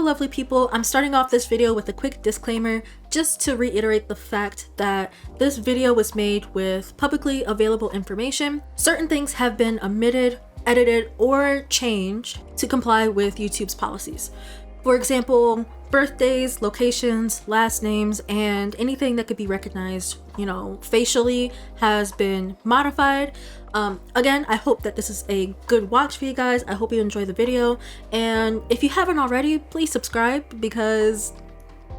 lovely people, I'm starting off this video with a quick disclaimer just to reiterate the fact that this video was made with publicly available information. Certain things have been omitted, edited, or changed to comply with YouTube's policies. For example, birthdays, locations, last names, and anything that could be recognized, facially has been modified. Again, I hope that this is a good watch for you guys. I hope you enjoy the video, and if you haven't already, please subscribe because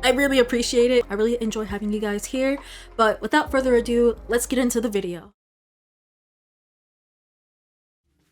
I really appreciate it. I really enjoy having you guys here, but without further ado, let's get into the video.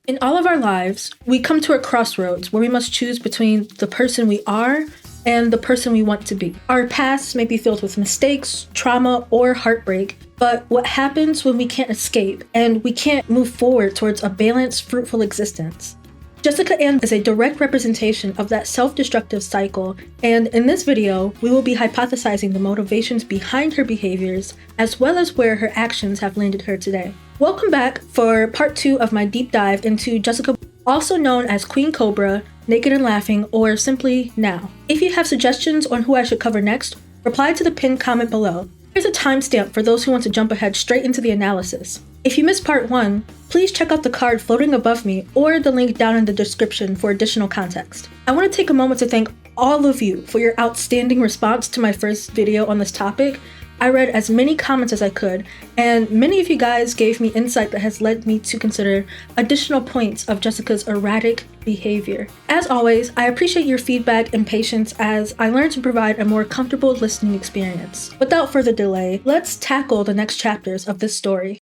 In all of our lives, we come to a crossroads where we must choose between the person we are and the person we want to be. Our past may be filled with mistakes, trauma, or heartbreak, but what happens when we can't escape and we can't move forward towards a balanced, fruitful existence? Jessica Ann is a direct representation of that self-destructive cycle, and in this video, we will be hypothesizing the motivations behind her behaviors, as well as where her actions have landed her today. Welcome back for part 2 of my deep dive into Jessica, also known as Queen Cobra, Naked and Laughing, or simply NAL. If you have suggestions on who I should cover next, reply to the pinned comment below. Here's a timestamp for those who want to jump ahead straight into the analysis. If you missed part 1, please check out the card floating above me or the link down in the description for additional context. I want to take a moment to thank all of you for your outstanding response to my first video on this topic. I read as many comments as I could, and many of you guys gave me insight that has led me to consider additional points of Jessica's erratic behavior. As always, I appreciate your feedback and patience as I learn to provide a more comfortable listening experience. Without further delay, let's tackle the next chapters of this story.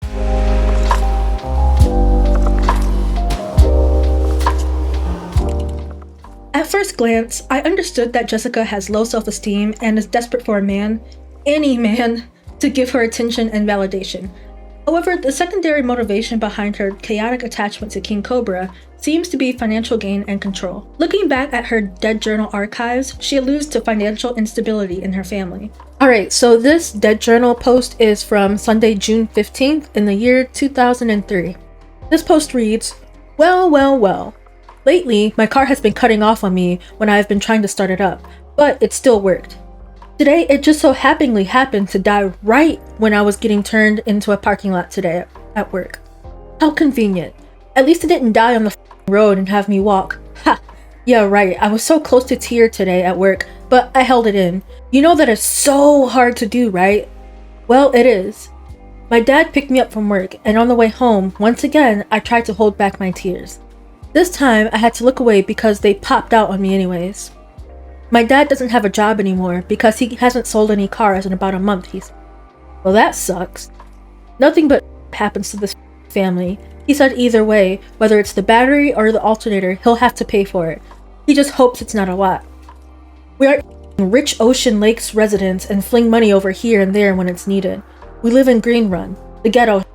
At first glance, I understood that Jessica has low self-esteem and is desperate for a man, any man, to give her attention and validation. However, the secondary motivation behind her chaotic attachment to King Cobra seems to be financial gain and control. Looking back at her dead journal archives, she alludes to financial instability in her family. Alright, so this dead journal post is from Sunday, June 15th in the year 2003. This post reads, well. Lately, my car has been cutting off on me when I have been trying to start it up, but it still worked. Today, it just so happened to die right when I was getting turned into a parking lot today at work. How convenient. At least it didn't die on the road and have me walk. Ha! Yeah, right. I was so close to tear today at work, but I held it in. You know that is so hard to do, right? Well, it is. My dad picked me up from work, and on the way home, once again, I tried to hold back my tears. This time, I had to look away because they popped out on me anyways. My dad doesn't have a job anymore because he hasn't sold any cars in about a month, Well, that sucks. Nothing but happens to this family. He said either way, whether it's the battery or the alternator, he'll have to pay for it. He just hopes it's not a lot. We are rich Ocean Lakes residents and fling money over here and there when it's needed. We live in Green Run, the ghetto.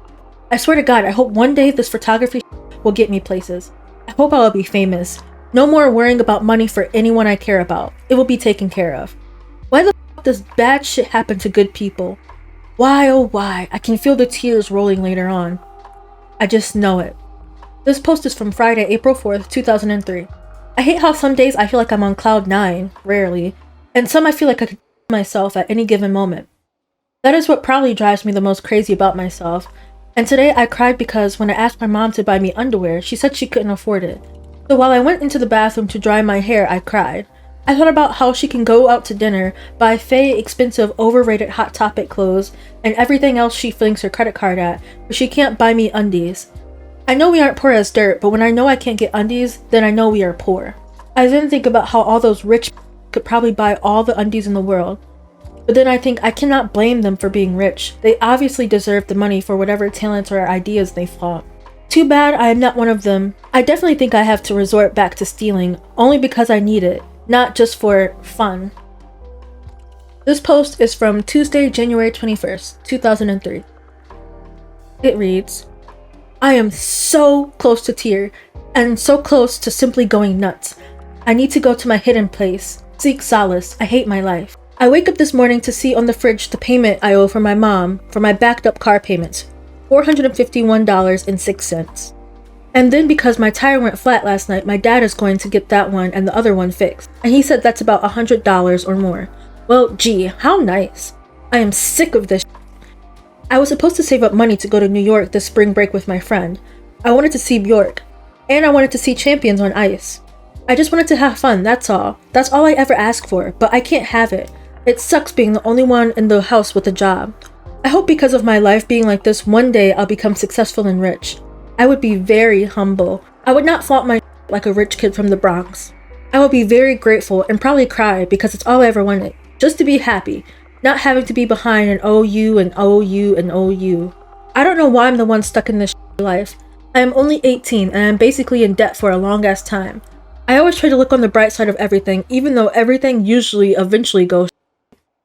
I swear to God, I hope one day this photography will get me places. I hope I'll be famous. No more worrying about money for anyone I care about. It will be taken care of. Why the f does bad shit happen to good people? Why, oh why? I can feel the tears rolling later on. I just know it. This post is from Friday, April 4th, 2003. I hate how some days I feel like I'm on cloud 9, rarely, and some I feel like I could myself at any given moment. That is what probably drives me the most crazy about myself. And today I cried because when I asked my mom to buy me underwear, she said she couldn't afford it. So while I went into the bathroom to dry my hair, I cried. I thought about how she can go out to dinner, buy Faye expensive overrated Hot Topic clothes, and everything else she flings her credit card at, but she can't buy me undies. I know we aren't poor as dirt, but when I know I can't get undies, then I know we are poor. I then think about how all those rich could probably buy all the undies in the world. But then I think I cannot blame them for being rich. They obviously deserve the money for whatever talents or ideas they flaunt. Too bad I am not one of them. I definitely think I have to resort back to stealing, only because I need it, not just for fun. This post is from Tuesday, January 21st, 2003. It reads, I am so close to tear, and so close to simply going nuts. I need to go to my hidden place, seek solace. I hate my life. I wake up this morning to see on the fridge the payment I owe for my mom for my backed up car payments, $451.06. And then because my tire went flat last night, my dad is going to get that one and the other one fixed. And he said that's about $100 or more. Well, gee, how nice. I am sick of this. I was supposed to save up money to go to New York this spring break with my friend. I wanted to see Bjork. And I wanted to see champions on ice. I just wanted to have fun, that's all. That's all I ever ask for, but I can't have it. It sucks being the only one in the house with a job. I hope because of my life being like this, one day I'll become successful and rich. I would be very humble. I would not flaunt my like a rich kid from the Bronx. I would be very grateful and probably cry because it's all I ever wanted. Just to be happy. Not having to be behind and owe you and owe you and owe you. I don't know why I'm the one stuck in this life. I am only 18 and I'm basically in debt for a long ass time. I always try to look on the bright side of everything, even though everything usually eventually goes.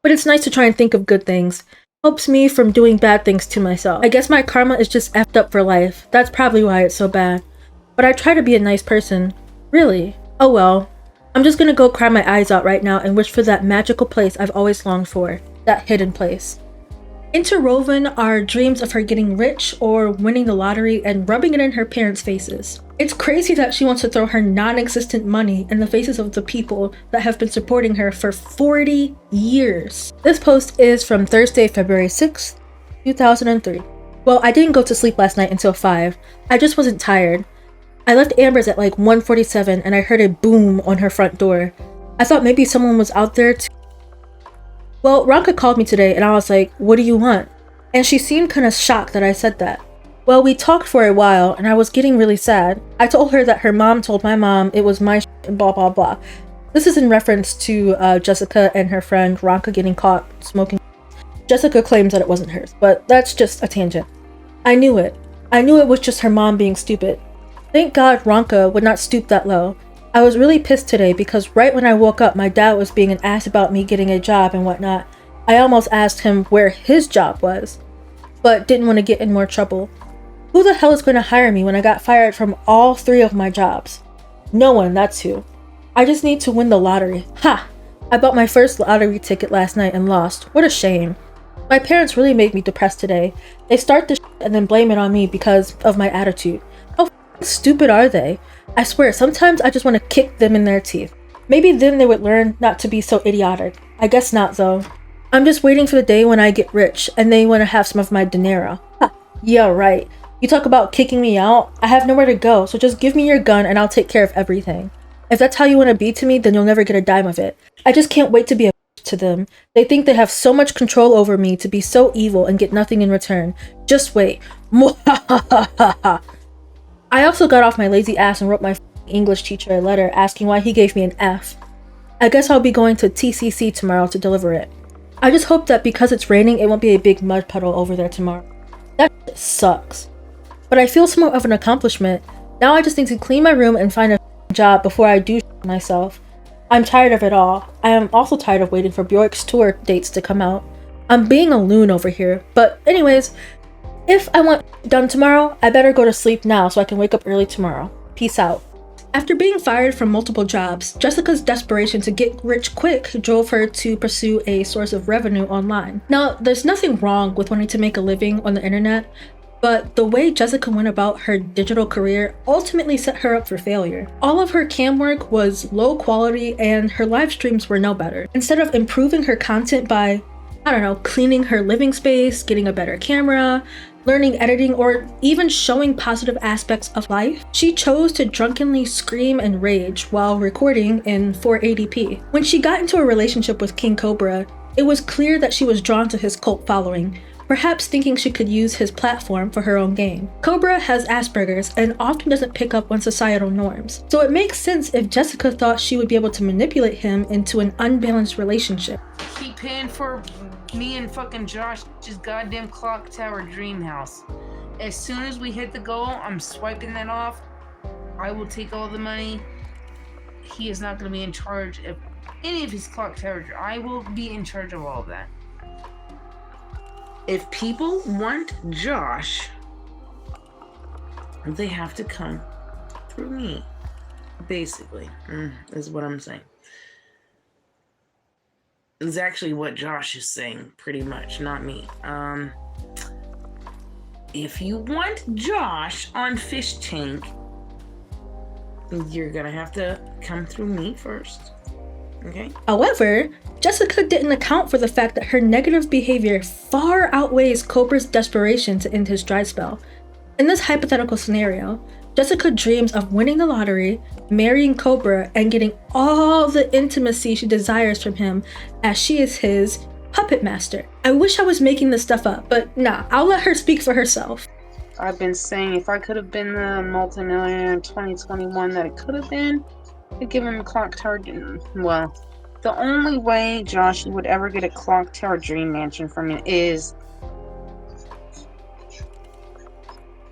But it's nice to try and think of good things. Helps me from doing bad things to myself. I guess my karma is just effed up for life. That's probably why it's so bad. But I try to be a nice person. Really. Oh well. I'm just gonna go cry my eyes out right now and wish for that magical place I've always longed for. That hidden place. Interwoven are dreams of her getting rich or winning the lottery and rubbing it in her parents' faces. It's crazy that she wants to throw her non-existent money in the faces of the people that have been supporting her for 40 years. This post is from Thursday, February 6th, 2003. Well, I didn't go to sleep last night until 5. I just wasn't tired. I left Amber's at like 1:47 and I heard a boom on her front door. I thought maybe someone was out there to... Well, Ronka called me today and I was like, what do you want? And she seemed kind of shocked that I said that. Well, we talked for a while and I was getting really sad. I told her that her mom told my mom it was my and blah blah blah. This is in reference to Jessica and her friend Ronka getting caught smoking. Jessica claims that it wasn't hers, but that's just a tangent. I knew it. I knew it was just her mom being stupid. Thank God Ronka would not stoop that low. I was really pissed today because right when I woke up, my dad was being an ass about me getting a job and whatnot. I almost asked him where his job was, but didn't want to get in more trouble. Who the hell is going to hire me when I got fired from all 3 of my jobs? No one, that's who. I just need to win the lottery. Ha! I bought my first lottery ticket last night and lost. What a shame. My parents really made me depressed today. They start the and then blame it on me because of my attitude. How stupid are they? I swear, sometimes I just want to kick them in their teeth. Maybe then they would learn not to be so idiotic. I guess not though. I'm just waiting for the day when I get rich and they want to have some of my dinero. Ha! Yeah, right. You talk about kicking me out? I have nowhere to go, so just give me your gun and I'll take care of everything. If that's how you want to be to me, then you'll never get a dime of it. I just can't wait to be a to them. They think they have so much control over me to be so evil and get nothing in return. Just wait. I also got off my lazy ass and wrote my English teacher a letter asking why he gave me an F. I guess I'll be going to TCC tomorrow to deliver it. I just hope that because it's raining, it won't be a big mud puddle over there tomorrow. That sucks. But I feel somewhat of an accomplishment. Now I just need to clean my room and find a job before I do myself. I'm tired of it all. I am also tired of waiting for Bjork's tour dates to come out. I'm being a loon over here. But anyways, if I want done tomorrow, I better go to sleep now so I can wake up early tomorrow. Peace out. After being fired from multiple jobs, Jessica's desperation to get rich quick drove her to pursue a source of revenue online. Now, there's nothing wrong with wanting to make a living on the internet, but the way Jessica went about her digital career ultimately set her up for failure. All of her cam work was low quality and her live streams were no better. Instead of improving her content by, I don't know, cleaning her living space, getting a better camera, learning editing, or even showing positive aspects of life, she chose to drunkenly scream and rage while recording in 480p. When she got into a relationship with King Cobra, it was clear that she was drawn to his cult following, perhaps thinking she could use his platform for her own gain. Cobra has Asperger's and often doesn't pick up on societal norms, so it makes sense if Jessica thought she would be able to manipulate him into an unbalanced relationship. Keep paying for me and fucking Josh's goddamn clock tower dream house. As soon as we hit the goal, I'm swiping that off. I will take all the money. He is not going to be in charge of any of his clock towers. I will be in charge of all of that. If people want Josh, they have to come through me. Basically, is what I'm saying. It's actually what Josh is saying, pretty much, not me. If you want Josh on Fish Tank, You're gonna have to come through me first. Okay? However, Jessica didn't account for the fact that her negative behavior far outweighs Cobra's desperation to end his dry spell. In this hypothetical scenario, Jessica dreams of winning the lottery, marrying Cobra, and getting all the intimacy she desires from him as she is his puppet master. I wish I was making this stuff up, but nah, I'll let her speak for herself. I've been saying if I could have been the multimillionaire in 2021 that it could have been, I'd give him a clock tower. Well, the only way Josh would ever get a clock tower dream mansion from me is,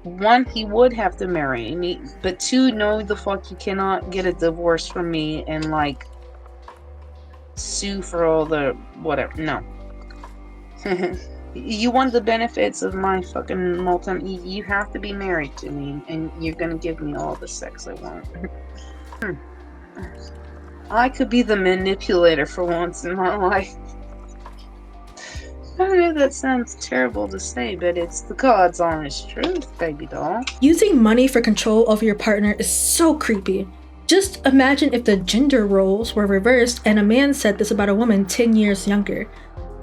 one, he would have to marry me, but two, no, the fuck, you cannot get a divorce from me and like sue for all the whatever. No. You want the benefits of my fucking you have to be married to me, and you're gonna give me all the sex I want. I could be the manipulator for once in my life. I know that sounds terrible to say, but it's the God's honest truth, baby doll. Using money for control over your partner is so creepy. Just imagine if the gender roles were reversed and a man said this about a woman 10 years younger.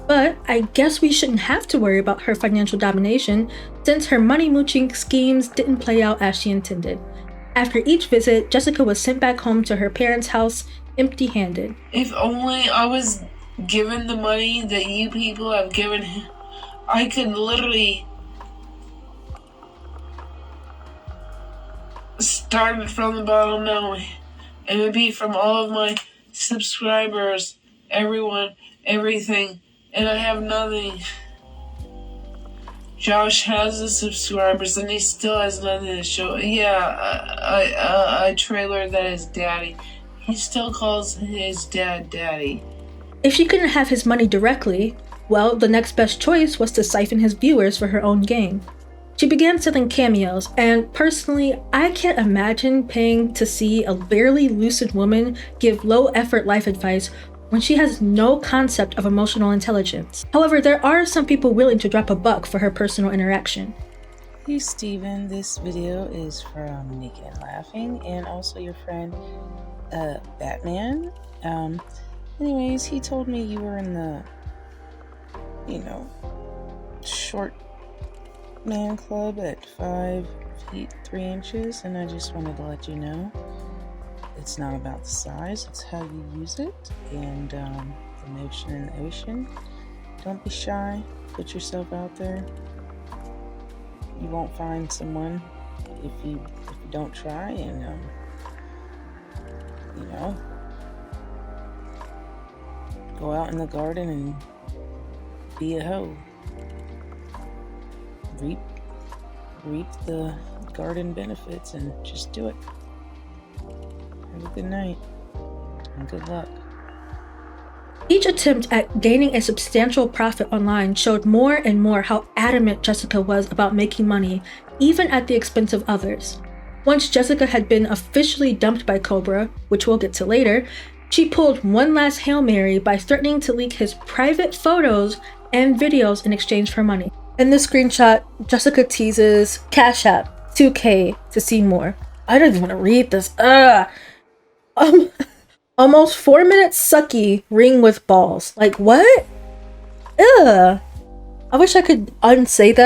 But I guess we shouldn't have to worry about her financial domination since her money mooching schemes didn't play out as she intended. After each visit, Jessica was sent back home to her parents' house empty-handed. If only I was given the money that you people have given him, I could literally start from the bottom now. It would be from all of my subscribers, everyone, everything. And I have nothing. Josh has the subscribers and he still has nothing to show. Yeah, I trailer that his daddy. He still calls his dad daddy. If she couldn't have his money directly, well, the next best choice was to siphon his viewers for her own gain. She began selling cameos, and personally, I can't imagine paying to see a barely lucid woman give low-effort life advice when she has no concept of emotional intelligence. However, there are some people willing to drop a buck for her personal interaction. Hey Steven, this video is from Naked and Laughing and also your friend Batman. Anyways, he told me you were in the, short man club at 5 feet 3 inches, and I just wanted to let you know it's not about the size, it's how you use it, and the motion in the ocean. Don't be shy, put yourself out there. You won't find someone if you don't try, and go out in the garden and be a hoe. Reap the garden benefits and just do it. Have a good night and good luck. Each attempt at gaining a substantial profit online showed more and more how adamant Jessica was about making money, even at the expense of others. Once Jessica had been officially dumped by Cobra, which we'll get to later, she pulled one last Hail Mary by threatening to leak his private photos and videos in exchange for money. In this screenshot, Jessica teases Cash App 2K to see more. I don't even want to read this. Almost 4 minutes sucky ring with balls. Like, what? Ugh. I wish I could unread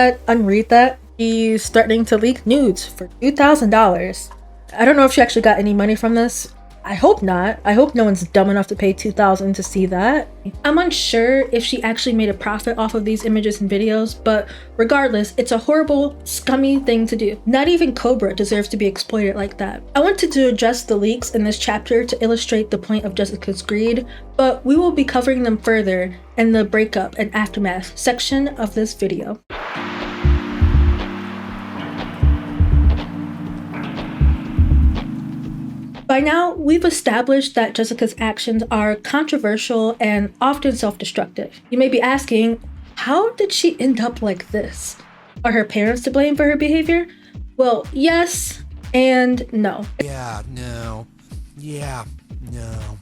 that. She's threatening to leak nudes for $2,000. I don't know if she actually got any money from this. I hope not. I hope no one's dumb enough to pay $2,000 to see that. I'm unsure if she actually made a profit off of these images and videos, but regardless, it's a horrible, scummy thing to do. Not even Cobra deserves to be exploited like that. I wanted to address the leaks in this chapter to illustrate the point of Jessica's greed, but we will be covering them further in the breakup and aftermath section of this video. By now, we've established that Jessica's actions are controversial and often self-destructive. You may be asking, how did she end up like this? Are her parents to blame for her behavior? Well, yes and no. Yeah, no. Yeah, no.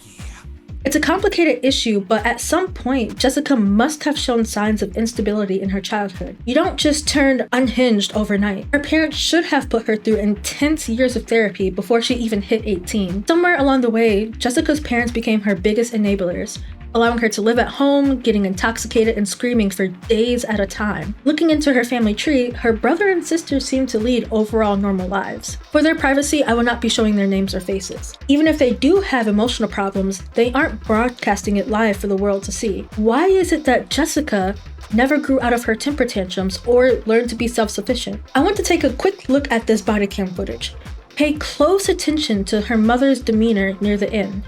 Yeah. It's a complicated issue, but at some point, Jessica must have shown signs of instability in her childhood. You don't just turn unhinged overnight. Her parents should have put her through intense years of therapy before she even hit 18. Somewhere along the way, Jessica's parents became her biggest enablers, allowing her to live at home, getting intoxicated and screaming for days at a time. Looking into her family tree, her brother and sister seem to lead overall normal lives. For their privacy, I will not be showing their names or faces. Even if they do have emotional problems, they aren't broadcasting it live for the world to see. Why is it that Jessica never grew out of her temper tantrums or learned to be self-sufficient? I want to take a quick look at this body cam footage. Pay close attention to her mother's demeanor near the end.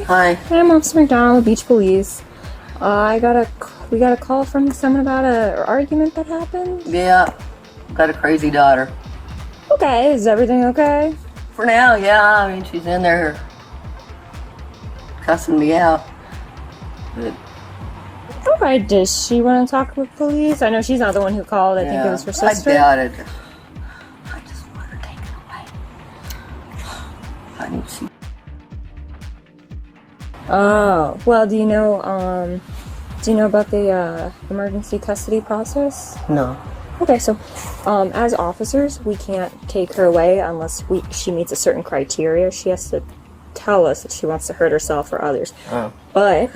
Hi. I'm Officer McDonald, Beach Police. We got a call from someone about an argument that happened. Yeah, got a crazy daughter. Okay, is everything okay? For now, yeah. I mean, she's in there cussing me out. But Okay, does she want to talk with police? I know she's not the one who called. I think it was her sister. I doubt it. I just want her taken away. I need to see. Oh, well, do you know about the emergency custody process? No. Okay, so as officers, we can't take her away unless she meets a certain criteria. She has to tell us that she wants to hurt herself or others. Oh. But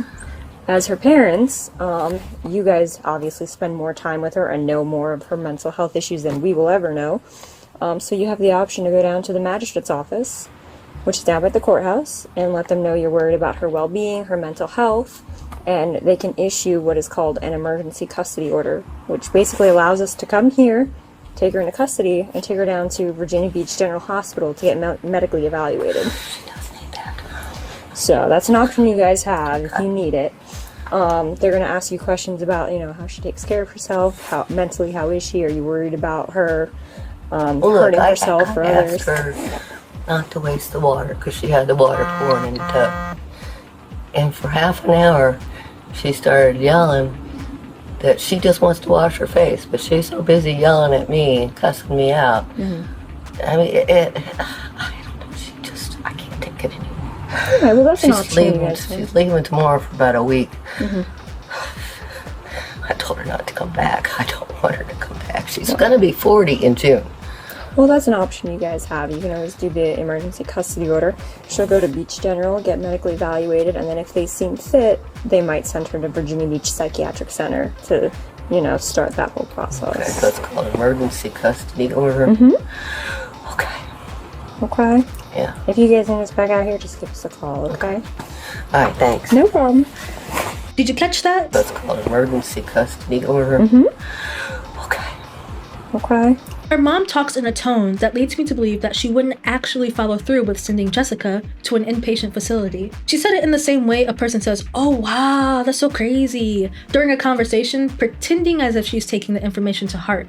as her parents, you guys obviously spend more time with her and know more of her mental health issues than we will ever know. So you have the option to go down to the magistrate's office, which is down at the courthouse, and let them know you're worried about her well-being, her mental health, and they can issue what is called an emergency custody order, which basically allows us to come here, take her into custody, and take her down to Virginia Beach General Hospital to get medically evaluated. She does need that. So that's an option you guys have if you need it. They're going to ask you questions about, how she takes care of herself, how is she, are you worried about her hurting herself or others? I asked her not to waste the water because she had the water pouring in the tub. And for half an hour, she started yelling that she just wants to wash her face, but she's so busy yelling at me and cussing me out. Mm-hmm. I mean, I don't know, I can't take it anymore. Okay, well, that's an option. She's leaving tomorrow for about a week. Mm-hmm. I told her not to come back. I don't want her to come back. She's going to be 40 in June. Well, that's an option you guys have. You can always do the emergency custody order. She'll go to Beach General, get medically evaluated, and then if they seem fit, they might send her to Virginia Beach Psychiatric Center to, start that whole process. Okay, that's called emergency custody order. Mm-hmm. Okay. Yeah. If you guys need us back out here, just give us a call, okay? All right, thanks. No problem. Did you catch that? That's called emergency custody order. Mm-hmm. Okay. Her mom talks in a tone that leads me to believe that she wouldn't actually follow through with sending Jessica to an inpatient facility. She said it in the same way a person says, "Oh wow, that's so crazy," during a conversation, pretending as if she's taking the information to heart.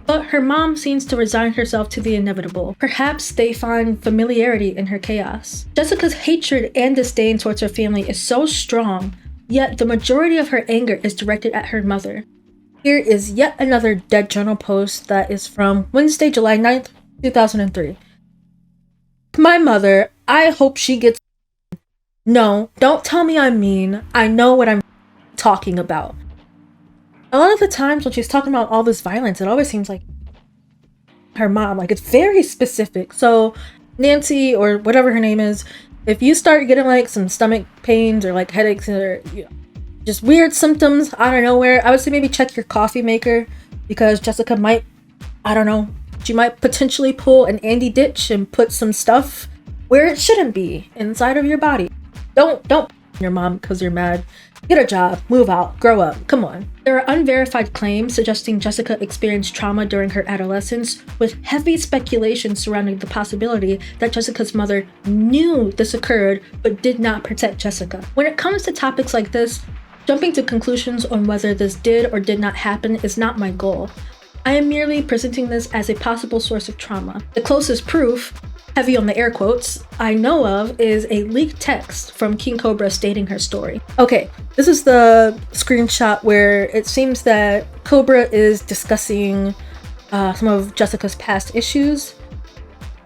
But her mom seems to resign herself to the inevitable. Perhaps they find familiarity in her chaos. Jessica's hatred and disdain towards her family is so strong, yet the majority of her anger is directed at her mother. Here is yet another Dead Journal post that is from Wednesday, July 9th, 2003. My mother, I hope she gets... No, don't tell me I'm mean. I know what I'm talking about. A lot of the times when she's talking about all this violence, it always seems like her mom. Like, it's very specific. So, Nancy, or whatever her name is, if you start getting, like, some stomach pains or, like, headaches or, just weird symptoms out of nowhere, I would say maybe check your coffee maker, because Jessica might, she might potentially pull an Andy ditch and put some stuff where it shouldn't be inside of your body. Don't your mom because you're mad. Get a job, move out, grow up, come on. There are unverified claims suggesting Jessica experienced trauma during her adolescence, with heavy speculation surrounding the possibility that Jessica's mother knew this occurred but did not protect Jessica. When it comes to topics like this, jumping to conclusions on whether this did or did not happen is not my goal. I am merely presenting this as a possible source of trauma. The closest proof, heavy on the air quotes, I know of is a leaked text from King Cobra stating her story. Okay, this is the screenshot where it seems that Cobra is discussing some of Jessica's past issues.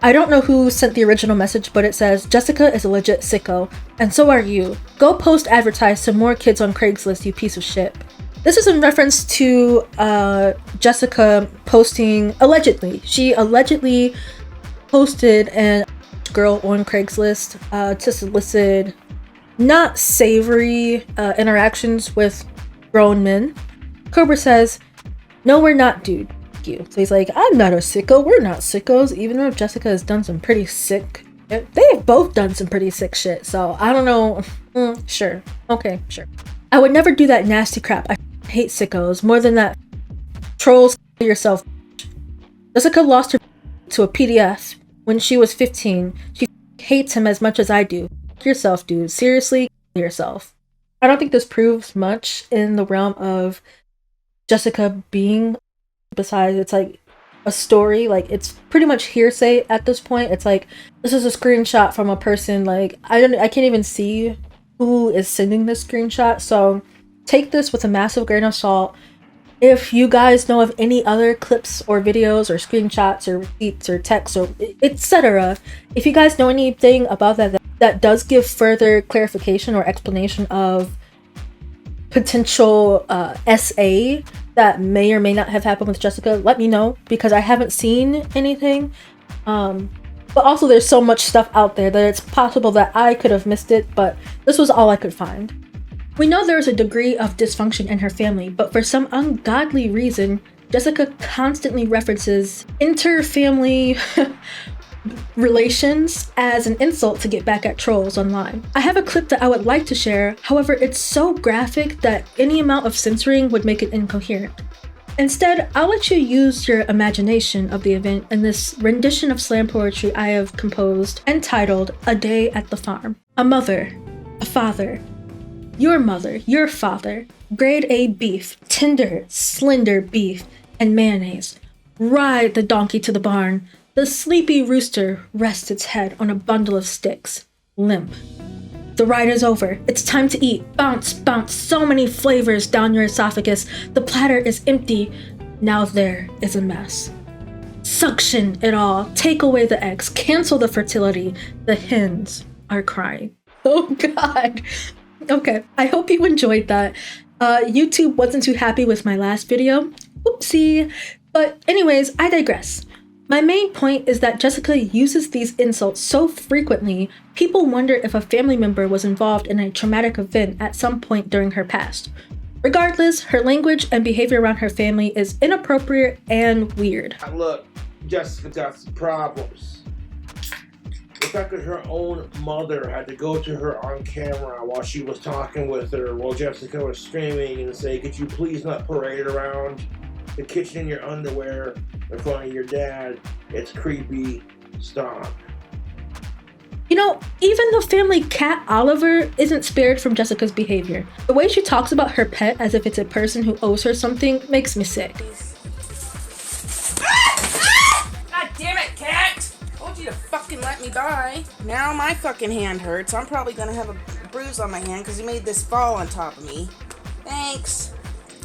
I don't know who sent the original message, but it says, Jessica is a legit sicko, and so are you. Go post advertise some more kids on Craigslist, you piece of shit. This is in reference to Jessica posting, allegedly. She allegedly posted a girl on Craigslist to solicit not savory interactions with grown men. Cobra says, no, we're not, dude. You. So he's like, I'm not a sicko. We're not sickos, even though Jessica has done some pretty sick. They have both done some pretty sick shit. So I don't know. Sure. Okay, sure. I would never do that nasty crap. I hate sickos more than that. Trolls yourself. Jessica lost her to a PDF when she was 15. She hates him as much as I do. Yourself, dude. Seriously, yourself. I don't think this proves much in the realm of Jessica being. Besides, it's like a story, like it's pretty much hearsay at this point. It's like, this is a screenshot from a person, like I can't even see who is sending this screenshot, so take this with a massive grain of salt. If you guys know of any other clips or videos or screenshots or receipts or texts or etc., if you guys know anything about that does give further clarification or explanation of potential SA that may or may not have happened with Jessica, let me know, because I haven't seen anything. But also there's so much stuff out there that it's possible that I could have missed it, but this was all I could find. We know there is a degree of dysfunction in her family, but for some ungodly reason, Jessica constantly references inter-family relations as an insult to get back at trolls online. I have a clip that I would like to share, however it's so graphic that any amount of censoring would make it incoherent. Instead, I'll let you use your imagination of the event in this rendition of slam poetry I have composed entitled A Day at the Farm. A mother, a father, your mother, your father, grade A beef, tender, slender beef, and mayonnaise. Ride the donkey to the barn. The sleepy rooster rests its head on a bundle of sticks, limp. The ride is over. It's time to eat. Bounce, bounce, so many flavors down your esophagus. The platter is empty. Now there is a mess. Suction it all. Take away the eggs. Cancel the fertility. The hens are crying. Oh God. Okay, I hope you enjoyed that. YouTube wasn't too happy with my last video. Oopsie. But anyways, I digress. My main point is that Jessica uses these insults so frequently, people wonder if a family member was involved in a traumatic event at some point during her past. Regardless, her language and behavior around her family is inappropriate and weird. Look, Jessica got some problems. The fact that her own mother had to go to her on camera while she was talking with her, while Jessica was streaming, and say, could you please not parade around the kitchen in your underwear in front of your dad? It's creepy. Stop. You know, even the family cat Oliver isn't spared from Jessica's behavior. The way she talks about her pet as if it's a person who owes her something makes me sick. God damn it, cat! I told you to fucking let me by. Now my fucking hand hurts. I'm probably gonna have a bruise on my hand because you made this fall on top of me. Thanks.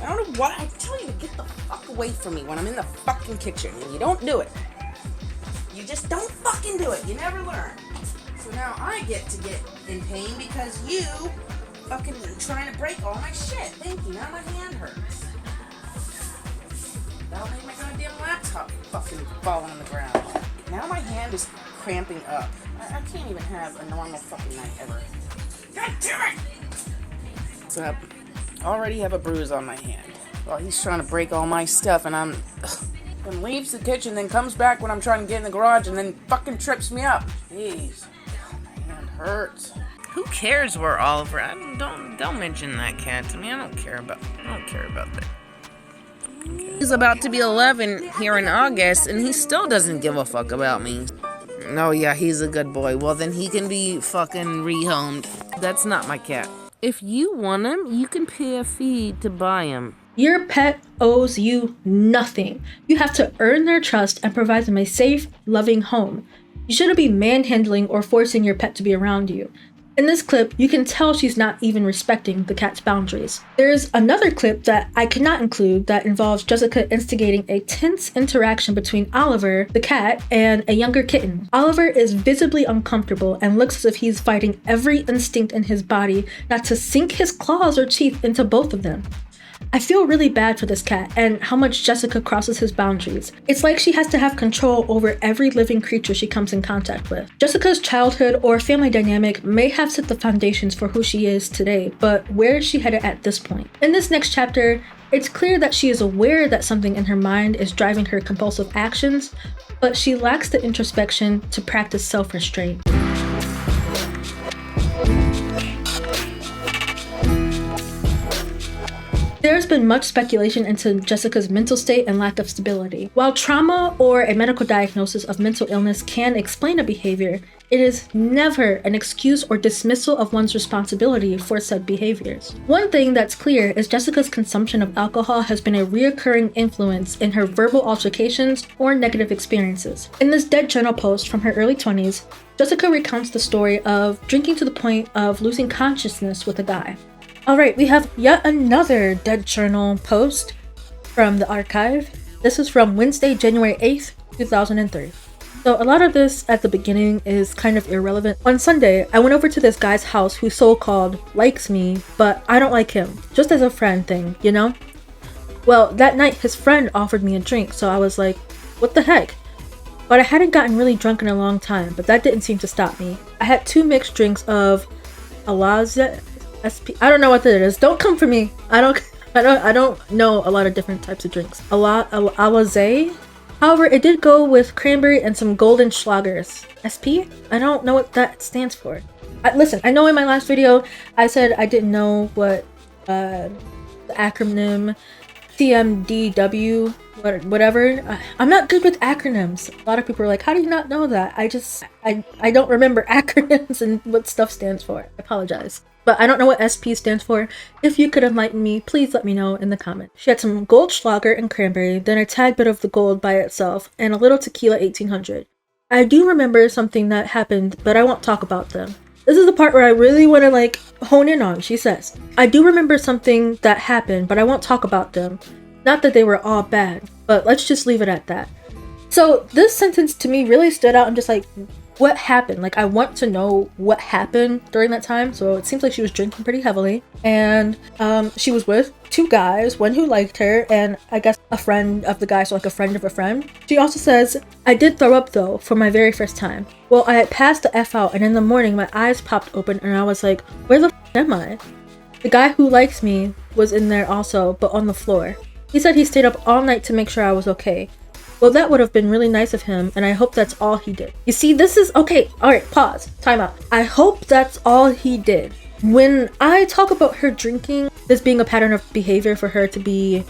I don't know what I tell you to get the fuck away from me when I'm in the fucking kitchen, and you don't do it. You just don't fucking do it. You never learn. So now I get to get in pain because you fucking trying to break all my shit. Thank you. Now my hand hurts. That'll make my goddamn laptop fucking fall on the ground. Now my hand is cramping up. I can't even have a normal fucking night ever. God damn it! What's up? Already have a bruise on my hand. Well, he's trying to break all my stuff, and then leaves the kitchen, then comes back when I'm trying to get in the garage, and then fucking trips me up. Jeez, my hand hurts. Who cares where Oliver? Don't mention that cat to me. I don't care about that. He's about to be 11 here in August, and he still doesn't give a fuck about me. Oh yeah, he's a good boy. Well, then he can be fucking rehomed. That's not my cat. If you want him, you can pay a fee to buy him. Your pet owes you nothing. You have to earn their trust and provide them a safe, loving home. You shouldn't be manhandling or forcing your pet to be around you. In this clip, you can tell she's not even respecting the cat's boundaries. There's another clip that I cannot include that involves Jessica instigating a tense interaction between Oliver, the cat, and a younger kitten. Oliver is visibly uncomfortable and looks as if he's fighting every instinct in his body not to sink his claws or teeth into both of them. I feel really bad for this cat and how much Jessica crosses his boundaries. It's like she has to have control over every living creature she comes in contact with. Jessica's childhood or family dynamic may have set the foundations for who she is today, but where is she headed at this point? In this next chapter, it's clear that she is aware that something in her mind is driving her compulsive actions, but she lacks the introspection to practice self-restraint. There's been much speculation into Jessica's mental state and lack of stability. While trauma or a medical diagnosis of mental illness can explain a behavior, it is never an excuse or dismissal of one's responsibility for said behaviors. One thing that's clear is Jessica's consumption of alcohol has been a reoccurring influence in her verbal altercations or negative experiences. In this dead journal post from her early 20s, Jessica recounts the story of drinking to the point of losing consciousness with a guy. Alright, we have yet another dead journal post from the archive. This is from Wednesday, January 8th, 2003. So a lot of this at the beginning is kind of irrelevant. On Sunday, I went over to this guy's house who so-called likes me, but I don't like him. Just as a friend thing, you know? Well, that night his friend offered me a drink, so I was like, what the heck? But I hadn't gotten really drunk in a long time, but that didn't seem to stop me. I had 2 mixed drinks of Alaza SP. I don't know what that is. Don't come for me. I don't know a lot of different types of drinks. Alaze. However, it did go with cranberry and some golden schlagers. SP? I don't know what that stands for. Listen, I know in my last video I said I didn't know what the acronym CMDW whatever. I'm not good with acronyms. A lot of people are like, how do you not know that? I don't remember acronyms and what stuff stands for. I apologize. But I don't know what SP stands for. If you could enlighten me, please let me know in the comments. She had some Goldschlager and cranberry, then a tad bit of the gold by itself, and a little tequila 1800. I do remember something that happened, but I won't talk about them. This is the part where I really want to hone in on, she says. I do remember something that happened, but I won't talk about them. Not that they were all bad, but let's just leave it at that. So this sentence to me really stood out. I'm just like, what happened? I want to know what happened during that time. So it seems like she was drinking pretty heavily, and she was with 2 guys, one who liked her and I guess a friend of the guy, so a friend of a friend. She also says, I did throw up though for my very first time. Well, I had passed the F out, and in the morning my eyes popped open and I was like, where the f am I? The guy who likes me was in there also, but on the floor. He said he stayed up all night to make sure I was okay. Well, that would have been really nice of him, and I hope that's all he did. You see, this is okay. All right, pause, time out. I hope that's all he did. When I talk about her drinking, this being a pattern of behavior for her to be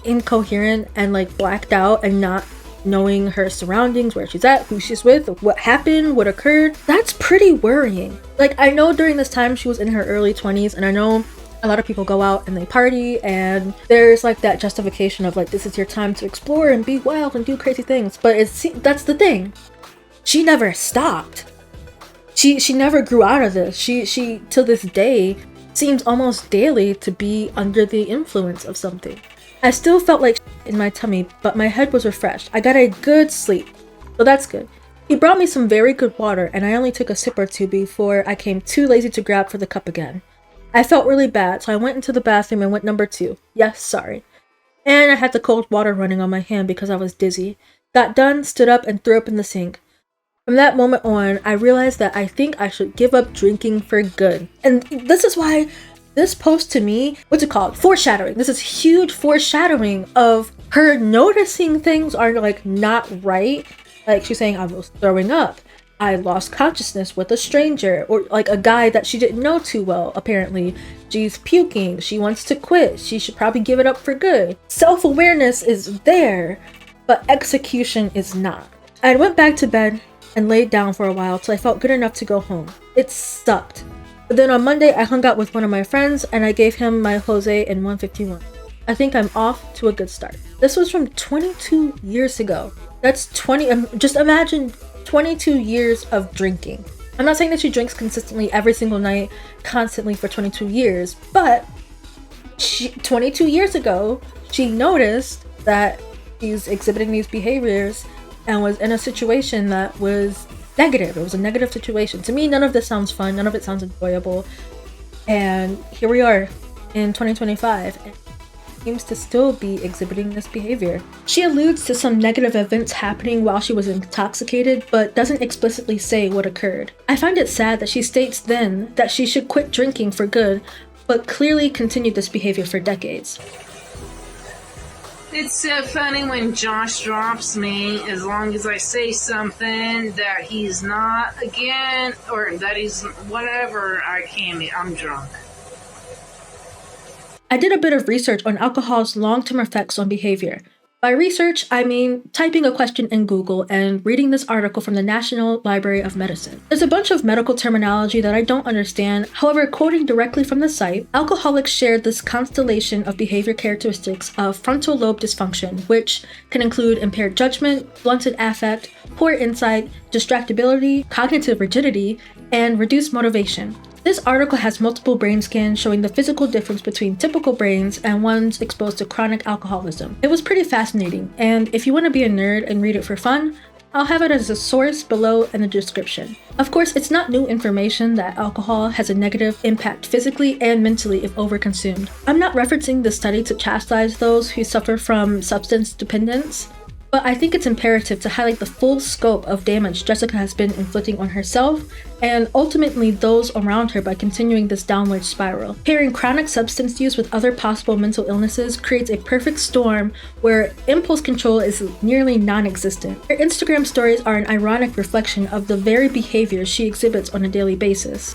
incoherent and blacked out and not knowing her surroundings, where she's at, who she's with, what happened, what occurred, that's pretty worrying. I know during this time she was in her early 20s, and I know a lot of people go out and they party, and there's that justification of this is your time to explore and be wild and do crazy things, but that's the thing, she never stopped. She never grew out of this. She to this day seems almost daily to be under the influence of something. I still felt like in my tummy, but my head was refreshed. I got a good sleep, so that's good. He brought me some very good water, and I only took a sip or 2 before I came too lazy to grab for the cup again. I felt really bad, so I went into the bathroom and went number 2. Yes, sorry. And I had the cold water running on my hand because I was dizzy. Got done, stood up, and threw up in the sink. From that moment on, I realized that I think I should give up drinking for good. And this is why this post to me, what's it called? Foreshadowing. This is huge foreshadowing of her noticing things are not right. She's saying, I was throwing up. I lost consciousness with a stranger, or a guy that she didn't know too well, apparently. She's puking. She wants to quit. She should probably give it up for good. Self-awareness is there, but execution is not. I went back to bed and laid down for a while till I felt good enough to go home. It sucked. But then on Monday, I hung out with one of my friends and I gave him my Jose in 151. I think I'm off to a good start. This was from 22 years ago. That's 20, just imagine 22 years of drinking. I'm not saying that she drinks consistently every single night, constantly for 22 years, but 22 years ago, she noticed that she's exhibiting these behaviors and was in a situation that was negative. It was a negative situation. To me, none of this sounds fun. None of it sounds enjoyable. And here we are in 2025. And seems to still be exhibiting this behavior. She alludes to some negative events happening while she was intoxicated, but doesn't explicitly say what occurred. I find it sad that she states then that she should quit drinking for good, but clearly continued this behavior for decades. It's so funny when Josh drops me, as long as I say something that he's not again, or that he's whatever, I'm drunk. I did a bit of research on alcohol's long-term effects on behavior. By research, I mean typing a question in Google and reading this article from the National Library of Medicine. There's a bunch of medical terminology that I don't understand. However, quoting directly from the site, alcoholics shared this constellation of behavior characteristics of frontal lobe dysfunction, which can include impaired judgment, blunted affect, poor insight, distractibility, cognitive rigidity, and reduced motivation. This article has multiple brain scans showing the physical difference between typical brains and ones exposed to chronic alcoholism. It was pretty fascinating, and if you want to be a nerd and read it for fun, I'll have it as a source below in the description. Of course, it's not new information that alcohol has a negative impact physically and mentally if overconsumed. I'm not referencing the study to chastise those who suffer from substance dependence, but I think it's imperative to highlight the full scope of damage Jessica has been inflicting on herself and ultimately those around her by continuing this downward spiral. Pairing chronic substance use with other possible mental illnesses creates a perfect storm where impulse control is nearly non-existent. Her Instagram stories are an ironic reflection of the very behaviors she exhibits on a daily basis.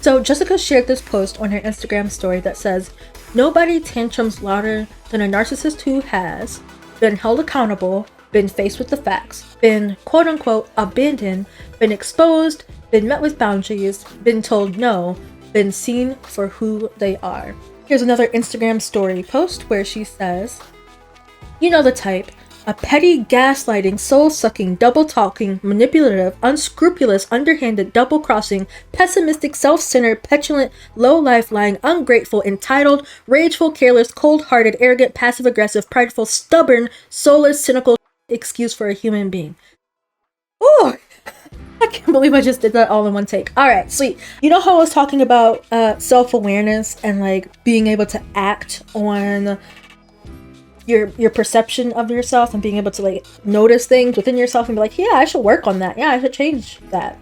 So Jessica shared this post on her Instagram story that says, "Nobody tantrums louder than a narcissist who has been held accountable, been faced with the facts, been quote-unquote abandoned, been exposed, been met with boundaries, been told no, been seen for who they are." Here's another Instagram story post where she says, "You know the type. A petty, gaslighting, soul-sucking, double-talking, manipulative, unscrupulous, underhanded, double-crossing, pessimistic, self-centered, petulant, low-life, lying, ungrateful, entitled, rageful, careless, cold-hearted, arrogant, passive-aggressive, prideful, stubborn, soulless, cynical excuse for a human being." Ooh! I can't believe I just did that all in one take. Alright, sweet. You know how I was talking about self-awareness and like being able to act on your perception of yourself and being able to like notice things within yourself and be like, yeah, I should work on that. Yeah, I should change that.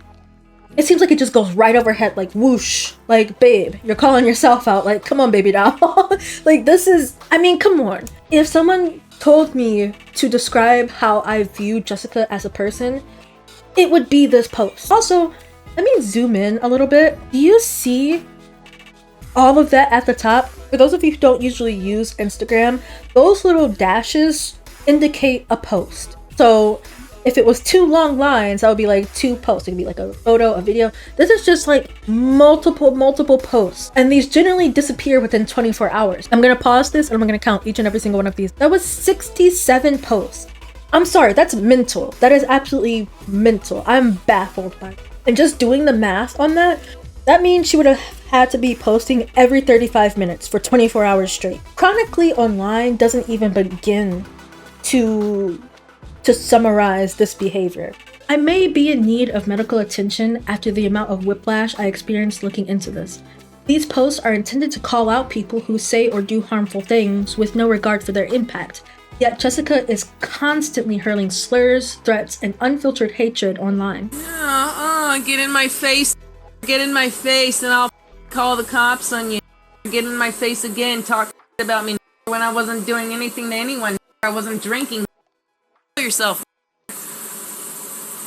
It seems like it just goes right overhead, like whoosh. Like, babe, you're calling yourself out. Like, come on, baby doll. Like, this is, I mean, come on. If someone told me to describe how I view Jessica as a person, it would be this post. Also, let me zoom in a little bit. Do you see all of that at the top? For those of you who don't usually use Instagram, those little dashes indicate a post. So if it was 2 long lines, that would be like 2 posts. It could be like a photo, a video. This is just like multiple posts. And these generally disappear within 24 hours. I'm gonna pause this and I'm gonna count each and every single one of these. That was 67 posts. I'm sorry, that's mental. That is absolutely mental. I'm baffled by it. And just doing the math on that, that means she would have had to be posting every 35 minutes for 24 hours straight. Chronically online doesn't even begin to summarize this behavior. I may be in need of medical attention after the amount of whiplash I experienced looking into this. These posts are intended to call out people who say or do harmful things with no regard for their impact. Yet Jessica is constantly hurling slurs, threats, and unfiltered hatred online. Get in my face. Get in my face and I'll call the cops on you. Get in my face again, talk about me when I wasn't doing anything to anyone. I wasn't drinking. Yourself.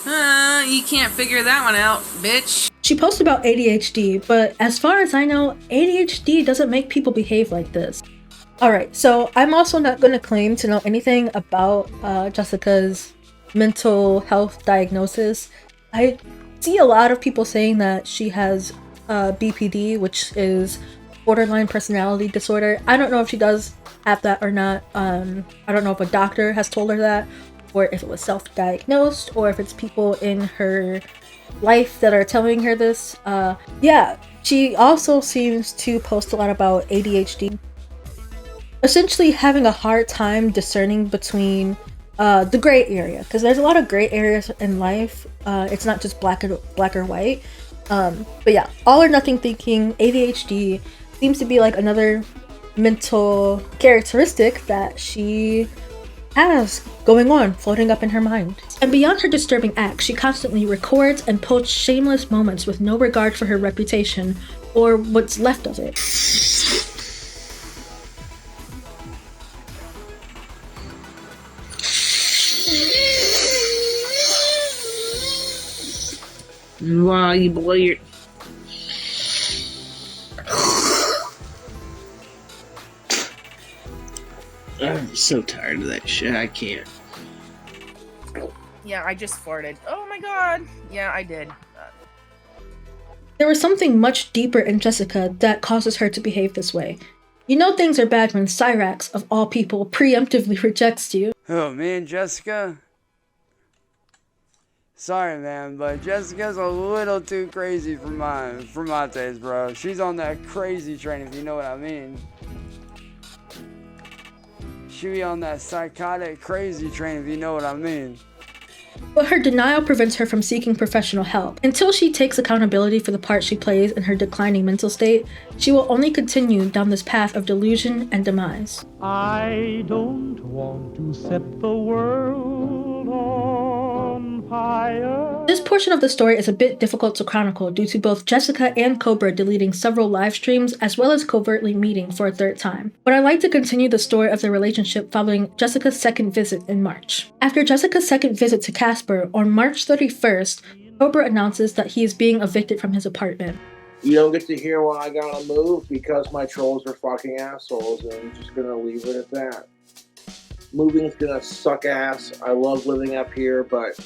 You can't figure that one out, bitch. She posted about ADHD, but as far as I know, ADHD doesn't make people behave like this. Alright, so I'm also not going to claim to know anything about Jessica's mental health diagnosis. I see a lot of people saying that she has BPD, which is borderline personality disorder. I don't know if she does have that or not. I don't know if a doctor has told her that, or if it was self-diagnosed, or if it's people in her life that are telling her this. Yeah, she also seems to post a lot about ADHD. Essentially having a hard time discerning between the gray area, because there's a lot of gray areas in life. It's not just black or white. But yeah, all or nothing thinking, ADHD seems to be like another mental characteristic that she has going on, floating up in her mind. And beyond her disturbing acts, she constantly records and posts shameless moments with no regard for her reputation or what's left of it. Wow, you blow your... I'm so tired of that shit. I can't. Yeah, I just farted. Oh my god. Yeah, I did. There was something much deeper in Jessica that causes her to behave this way. You know things are bad when Cyrax, of all people, preemptively rejects you. Oh, me and Jessica? Sorry, man, but Jessica's a little too crazy for my taste, bro. She's on that crazy train, if you know what I mean. She be on that psychotic, crazy train, if you know what I mean. But her denial prevents her from seeking professional help. Until she takes accountability for the part she plays in her declining mental state, she will only continue down this path of delusion and demise. I don't want to set the world on fire. This portion of the story is a bit difficult to chronicle due to both Jessica and Cobra deleting several live streams as well as covertly meeting for a third time. But I'd like to continue the story of their relationship following Jessica's second visit in March. After Jessica's second visit to Casper, on March 31st, Cobra announces that he is being evicted from his apartment. You don't get to hear why I gotta move because my trolls are fucking assholes, and I'm just gonna leave it at that. Moving's gonna suck ass. I love living up here, but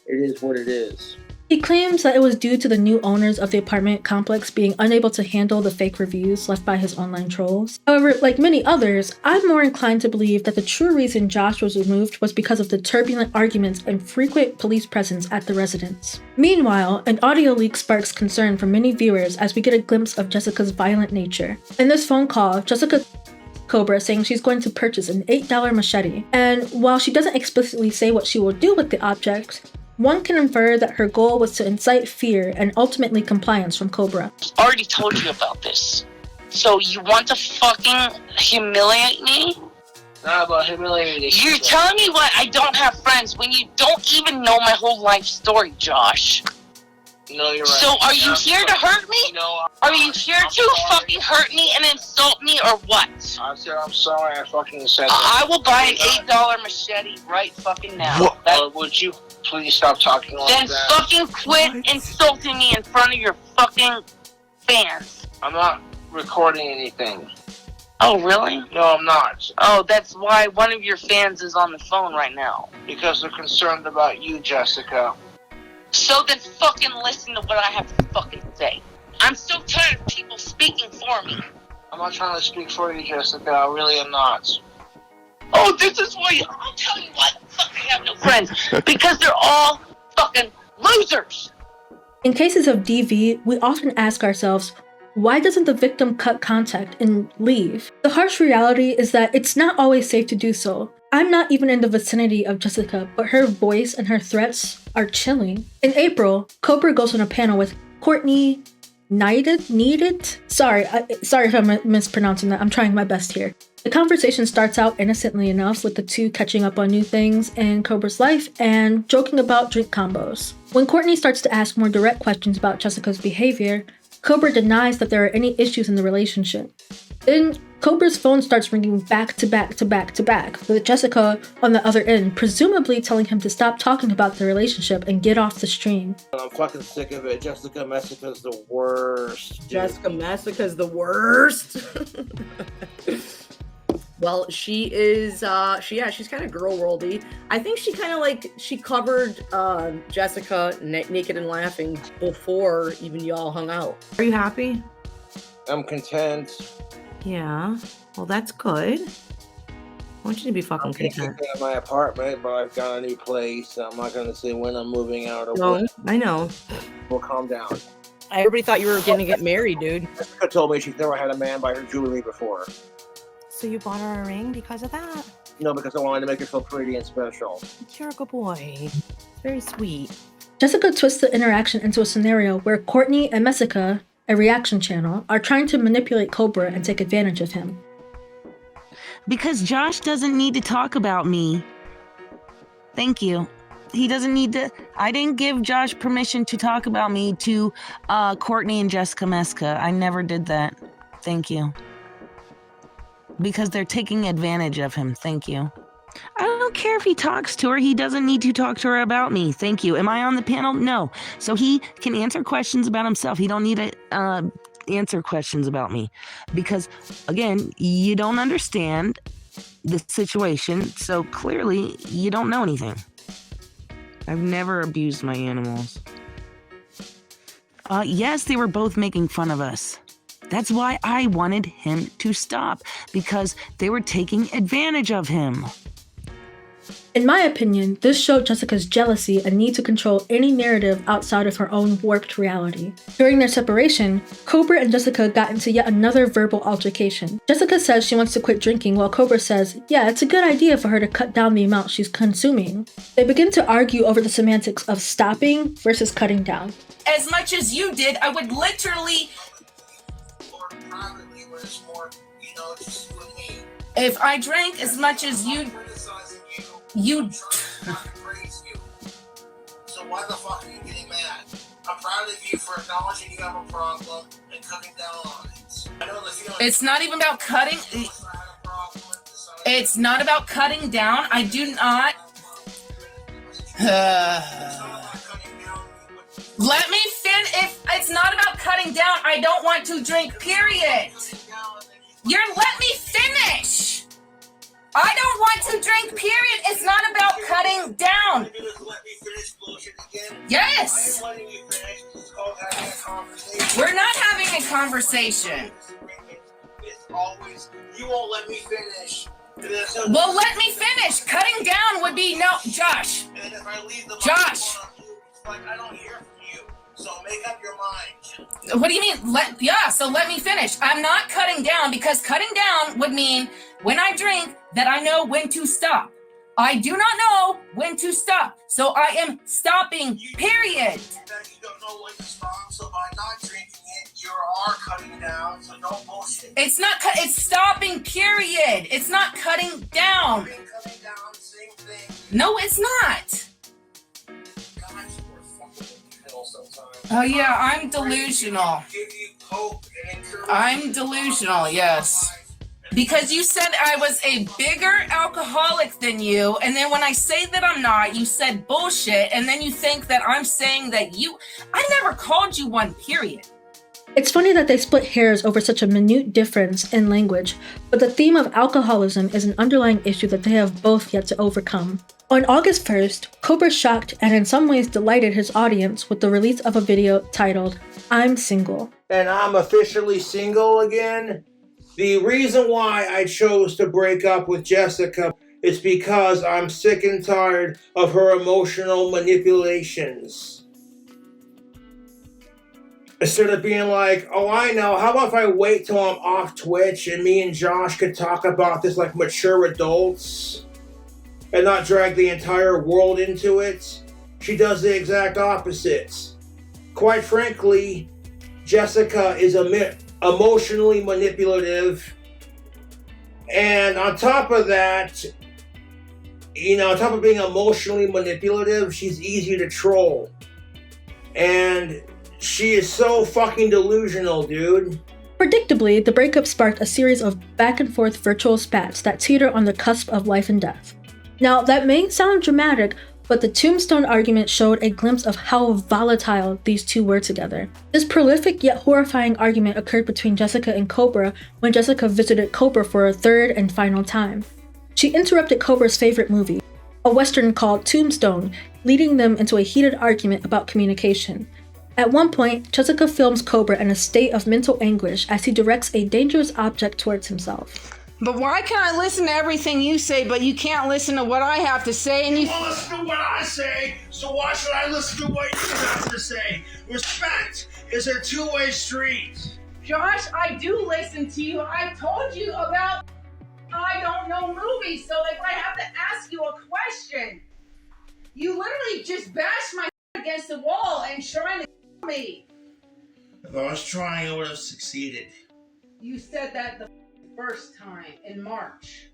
it is what it is. He claims that it was due to the new owners of the apartment complex being unable to handle the fake reviews left by his online trolls. However, like many others, I'm more inclined to believe that the true reason Josh was removed was because of the turbulent arguments and frequent police presence at the residence. Meanwhile, an audio leak sparks concern for many viewers as we get a glimpse of Jessica's violent nature. In this phone call, Jessica Cobra saying she's going to purchase an $8 machete, and while she doesn't explicitly say what she will do with the object, one can infer that her goal was to incite fear and ultimately compliance from Cobra. Already told you about this. So you want to fucking humiliate me? Not about humiliating. You're telling me what? I don't have friends when you don't even know my whole life story, Josh. No, you're right. So are you here to hurt me? No, are you here to fucking hurt me and insult me or what? I said I'm sorry. I fucking said that. I will buy an $8 machete right fucking now. Would you please stop talking like then that? Then fucking quit insulting me in front of your fucking fans. I'm not recording anything. Oh, really? No, I'm not. Oh, that's why one of your fans is on the phone right now. Because they're concerned about you, Jessica. So then fucking listen to what I have to fucking say. I'm so tired of people speaking for me. I'm not trying to speak for you, Jessica. I really am not. Oh, this is why I'll tell you what. Fuck, I have no friends. Because they're all fucking losers. In cases of DV, we often ask ourselves, why doesn't the victim cut contact and leave? The harsh reality is that it's not always safe to do so. I'm not even in the vicinity of Jessica, but her voice and her threats are chilling. In April, Cobra goes on a panel with Courtney Needed? Sorry if I'm mispronouncing that. I'm trying my best here. The conversation starts out innocently enough with the two catching up on new things in Cobra's life and joking about drink combos. When Courtney starts to ask more direct questions about Jessica's behavior, Cobra denies that there are any issues in the relationship. Then Cobra's phone starts ringing back to back to back to back, with Jessica on the other end, presumably telling him to stop talking about the relationship and get off the stream. I'm fucking sick of it. Jessica Messica's the worst. Dude. Jessica Messica's the worst. Well, she is, she's kind of girl worldy. I think she kind of she covered Jessica naked and laughing before even y'all hung out. Are you happy? I'm content. Yeah, well, that's good. want you to be fucking I'm kicking content. out of my apartment, but I've got a new place. I'm not going to say when I'm moving out or No, what. I know. We'll calm down. Everybody thought you were going to get married, dude. Jessica told me she's never had a man buy her jewelry before. So you bought her a ring because of that? No, because I wanted to make her feel pretty and special. You're a good boy. It's very sweet. Jessica twists the interaction into a scenario where Courtney and Messica, a reaction channel, are trying to manipulate Cobra and take advantage of him. Because Josh doesn't need to talk about me. Thank you. He doesn't need to. I didn't give Josh permission to talk about me to Courtney and Jessica Messica. I never did that. Thank you. Because they're taking advantage of him. Thank you. I don't care if he talks to her. He doesn't need to talk to her about me. Thank you. Am I on the panel? No. So he can answer questions about himself. He don't need to answer questions about me. Because, again, you don't understand the situation. So clearly, you don't know anything. I've never abused my animals. Yes, they were both making fun of us. That's why I wanted him to stop. Because they were taking advantage of him. In my opinion, this showed Jessica's jealousy and need to control any narrative outside of her own warped reality. During their separation, Cobra and Jessica got into yet another verbal altercation. Jessica says she wants to quit drinking, while Cobra says, yeah, it's a good idea for her to cut down the amount she's consuming. They begin to argue over the semantics of stopping versus cutting down. As much as you did, I would literally... Or privately, where it's more, you know, just you and me. If I drank as much as you... You praise you. So why the fuck are you getting mad? I'm proud of you for acknowledging you have a problem and cutting down on it. I know that you don't. It's not even about cutting. It's not about cutting down. I do not. Let me If it's not about cutting down, I don't want to drink. Period. Let me finish. I don't want to drink, period. It's not about cutting down. Yes. We're not having a conversation. You won't let me finish. Well, let me finish. Cutting down would be no, Josh. Josh. I don't hear from you. So make up your mind. What do you mean? So let me finish. I'm not cutting down because cutting down would mean when I drink that I know when to stop. I do not know when to stop. So I am stopping, period. You don't know when to stop, so by not drinking it, you are cutting down, so don't bullshit. It's not it's stopping, period. It's not cutting down. Cutting down, same thing. No, it's not. Oh yeah, I'm delusional. I'm delusional, yes. Because you said I was a bigger alcoholic than you, and then when I say that I'm not, you said bullshit, and then you think that I'm saying that I never called you one, period. It's funny that they split hairs over such a minute difference in language, but the theme of alcoholism is an underlying issue that they have both yet to overcome. On August 1st, Cobra shocked and in some ways delighted his audience with the release of a video titled, I'm Single. And I'm officially single again? The reason why I chose to break up with Jessica is because I'm sick and tired of her emotional manipulations. Instead of being like, oh, I know, how about if I wait till I'm off Twitch and me and Josh could talk about this like mature adults and not drag the entire world into it? She does the exact opposite. Quite frankly, Jessica is emotionally manipulative. And on top of that, on top of being emotionally manipulative, she's easy to troll. And she is so fucking delusional, dude. Predictably, the breakup sparked a series of back-and-forth virtual spats that teeter on the cusp of life and death. Now, that may sound dramatic, but the tombstone argument showed a glimpse of how volatile these two were together. This prolific yet horrifying argument occurred between Jessica and Cobra when Jessica visited Cobra for a third and final time. She interrupted Cobra's favorite movie, a western called Tombstone, leading them into a heated argument about communication. At one point, Jessica films Cobra in a state of mental anguish as he directs a dangerous object towards himself. But why can I listen to everything you say, but you can't listen to what I have to say? And you won't listen to what I say, so why should I listen to what you have to say? Respect is a two-way street. Josh, I do listen to you. I told you about I don't know movies, so if I have to ask you a question, you literally just bashed my against the wall and trying to me. If I was trying, I would have succeeded. You said that the first time in March.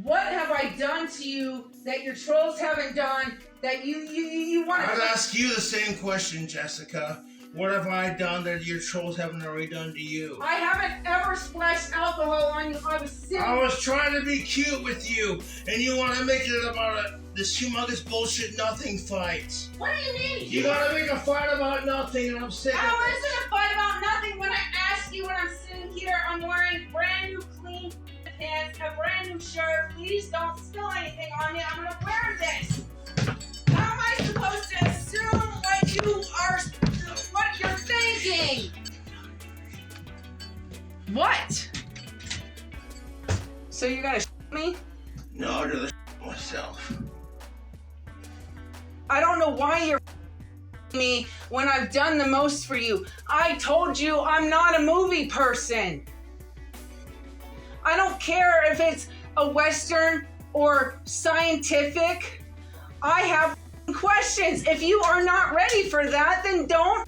What have I done to you that your trolls haven't done that you want to... I'd ask you the same question, Jessica. What have I done that your trolls haven't already done to you? I haven't ever splashed alcohol on you. I was sitting... I was trying to be cute with you, and you want to make it about this humongous bullshit nothing fight. What do you mean? You gotta make a fight about nothing, and I'm sick of it. How is it a fight about nothing when I ask you when I'm sitting here, I'm wearing brand new clean pants, a brand new shirt. Please don't spill anything on me. I'm gonna wear this. How am I supposed to assume what you're thinking? What? So you gotta me? No, I'd rather myself. I don't know why you're me when I've done the most for you. I told you I'm not a movie person. I don't care if it's a Western or scientific. I have questions. If you are not ready for that, then don't.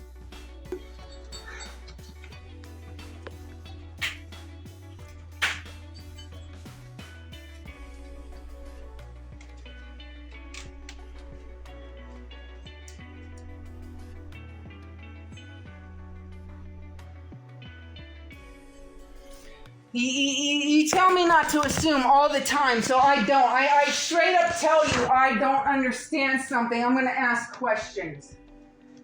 You tell me not to assume all the time, so I don't. I straight up tell you I don't understand something. I'm going to ask questions.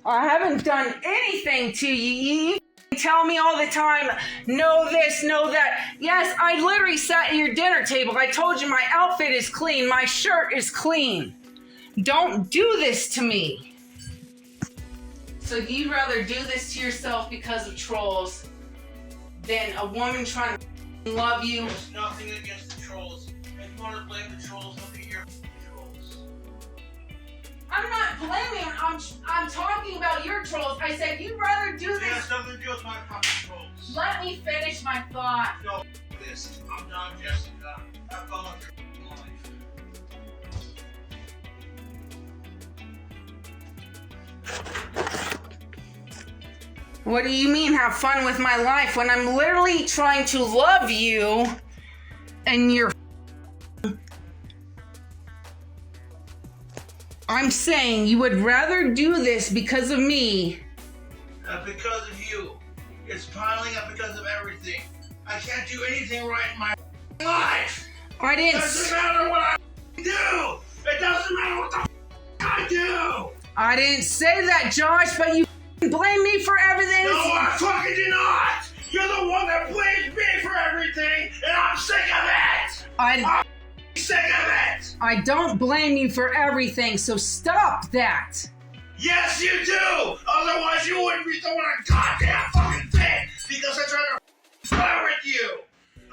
I haven't done anything to you. You tell me all the time, know this, know that. Yes, I literally sat at your dinner table. I told you my outfit is clean. My shirt is clean. Don't do this to me. So you'd rather do this to yourself because of trolls than a woman trying to love you? There's nothing against the trolls. If you want to blame the trolls, look at your trolls. I'm not blaming. I'm talking about your trolls. I said you'd rather do this. It has nothing to do with my fucking trolls. Let me finish my thought. No, this. I'm done, Jessica. Have fun with your life. What do you mean have fun with my life when I'm literally trying to love you and you're... I'm saying you would rather do this because of me. Not because of you. It's piling up because of everything. I can't do anything right in my life. I didn't... It doesn't matter what I do. It doesn't matter what the I do. I didn't say that, Josh, but you blame me for everything. No, I fucking do not. You're the one that blames me for everything, and I'm sick of it. I'm sick of it. I don't blame you for everything, so stop that. Yes, you do. Otherwise, you wouldn't be doing a goddamn fucking thing because I try to flirt with you.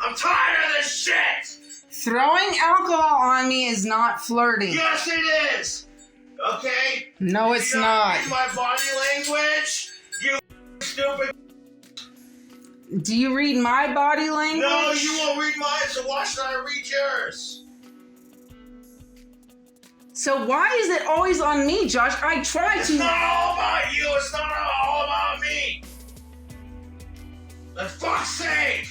I'm tired of this shit. Throwing alcohol on me is not flirting. Yes, it is. Okay? No, it's not. Read my body language, you stupid. Do you read my body language? No, you won't read mine, so why should I read yours? So why is it always on me, Josh? I try to... It's not all about you. It's not all about me. For fuck's sake.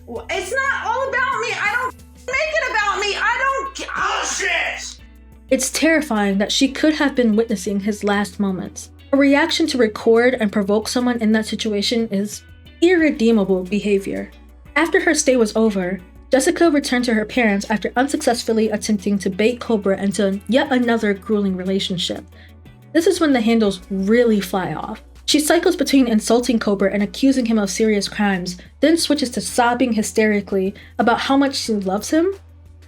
Well, it's not all about me. I don't make it about me. I don't... Bullshit! It's terrifying that she could have been witnessing his last moments. A reaction to record and provoke someone in that situation is irredeemable behavior. After her stay was over, Jessica returned to her parents after unsuccessfully attempting to bait Cobra into yet another grueling relationship. This is when the handles really fly off. She cycles between insulting Cobra and accusing him of serious crimes, then switches to sobbing hysterically about how much she loves him.